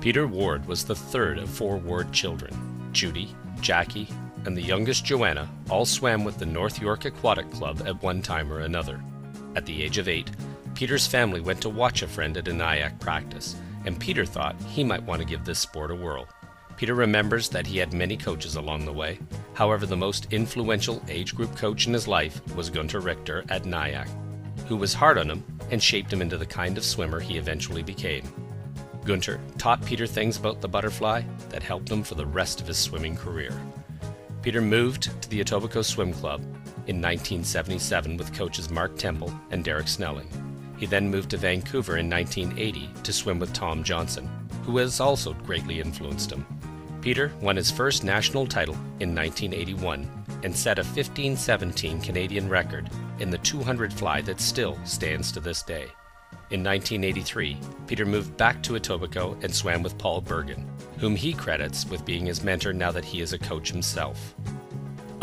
Peter Ward was the third of four Ward children. Judy, Jackie, and the youngest Joanna all swam with the North York Aquatic Club at one time or another. At the age of 8, Peter's family went to watch a friend at a Nyack practice, and Peter thought he might want to give this sport a whirl. Peter remembers that he had many coaches along the way. However, the most influential age group coach in his life was Gunter Richter at Nyack, who was hard on him and shaped him into the kind of swimmer he eventually became. Gunter taught Peter things about the butterfly that helped him for the rest of his swimming career. Peter moved to the Etobicoke Swim Club in 1977 with coaches Mark Temple and Derek Snelling. He then moved to Vancouver in 1980 to swim with Tom Johnson, who has also greatly influenced him. Peter won his first national title in 1981 and set a 15:17 Canadian record in the 200 fly that still stands to this day. In 1983, Peter moved back to Etobicoke and swam with Paul Bergen, whom he credits with being his mentor now that he is a coach himself.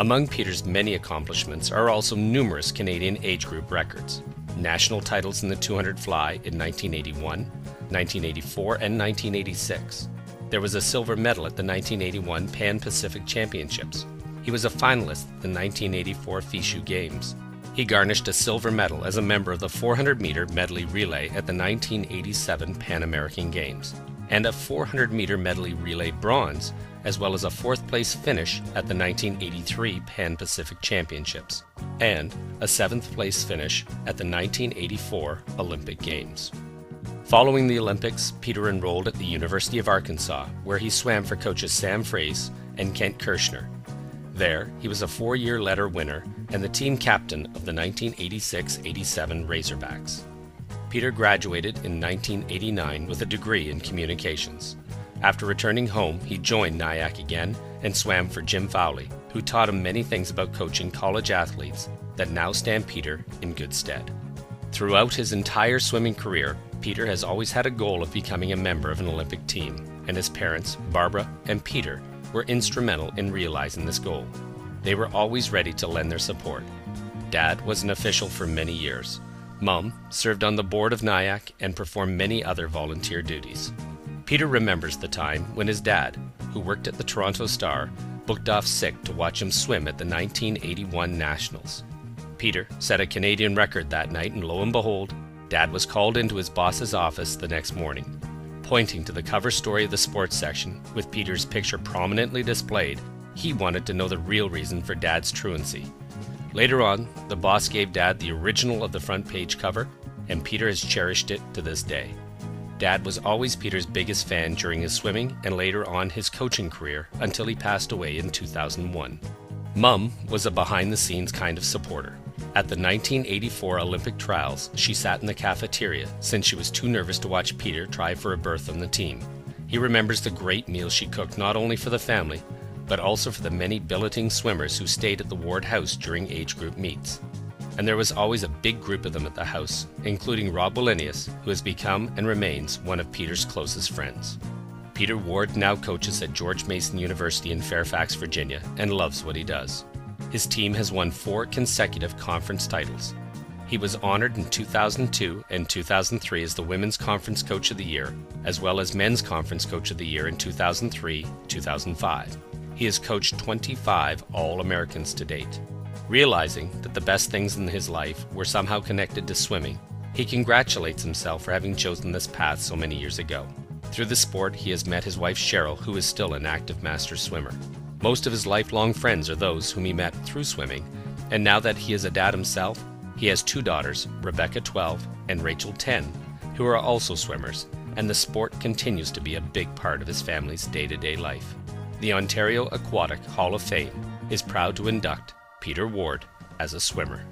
Among Peter's many accomplishments are also numerous Canadian age group records. National titles in the 200 fly in 1981, 1984, and 1986. There was a silver medal at the 1981 Pan-Pacific Championships. He was a finalist at the 1984 Fishu Games. He garnished a silver medal as a member of the 400-meter medley relay at the 1987 Pan American Games, and a 400-meter medley relay bronze, as well as a fourth-place finish at the 1983 Pan-Pacific Championships, and a seventh-place finish at the 1984 Olympic Games. Following the Olympics, Peter enrolled at the University of Arkansas, where he swam for coaches Sam Fraze and Kent Kirshner. There, he was a 4-year letter winner and the team captain of the 1986-87 Razorbacks. Peter graduated in 1989 with a degree in communications. After returning home, he joined Nyack again and swam for Jim Fowley, who taught him many things about coaching college athletes that now stand Peter in good stead. Throughout his entire swimming career, Peter has always had a goal of becoming a member of an Olympic team, and his parents, Barbara and Peter, were instrumental in realizing this goal. They were always ready to lend their support. Dad was an official for many years. Mom served on the board of Nyack and performed many other volunteer duties. Peter remembers the time when his dad, who worked at the Toronto Star, booked off sick to watch him swim at the 1981 Nationals. Peter set a Canadian record that night, and lo and behold, Dad was called into his boss's office the next morning. Pointing to the cover story of the sports section, with Peter's picture prominently displayed, he wanted to know the real reason for Dad's truancy. Later on, the boss gave Dad the original of the front page cover, and Peter has cherished it to this day. Dad was always Peter's biggest fan during his swimming and later on his coaching career until he passed away in 2001. Mom was a behind-the-scenes kind of supporter. At the 1984 Olympic trials, she sat in the cafeteria since she was too nervous to watch Peter try for a berth on the team. He remembers the great meals she cooked not only for the family, but also for the many billeting swimmers who stayed at the Ward house during age group meets. And there was always a big group of them at the house, including Rob Wallenius, who has become and remains one of Peter's closest friends. Peter Ward now coaches at George Mason University in Fairfax, Virginia, and loves what he does. His team has won 4 consecutive conference titles. He was honored in 2002 and 2003 as the Women's Conference Coach of the Year, as well as Men's Conference Coach of the Year in 2003-2005. He has coached 25 All-Americans to date. Realizing that the best things in his life were somehow connected to swimming, he congratulates himself for having chosen this path so many years ago. Through the sport, he has met his wife Cheryl, who is still an active master swimmer. Most of his lifelong friends are those whom he met through swimming, and now that he is a dad himself, he has 2 daughters, Rebecca 12 and Rachel 10, who are also swimmers, and the sport continues to be a big part of his family's day-to-day life. The Ontario Aquatic Hall of Fame is proud to induct Peter Ward as a swimmer.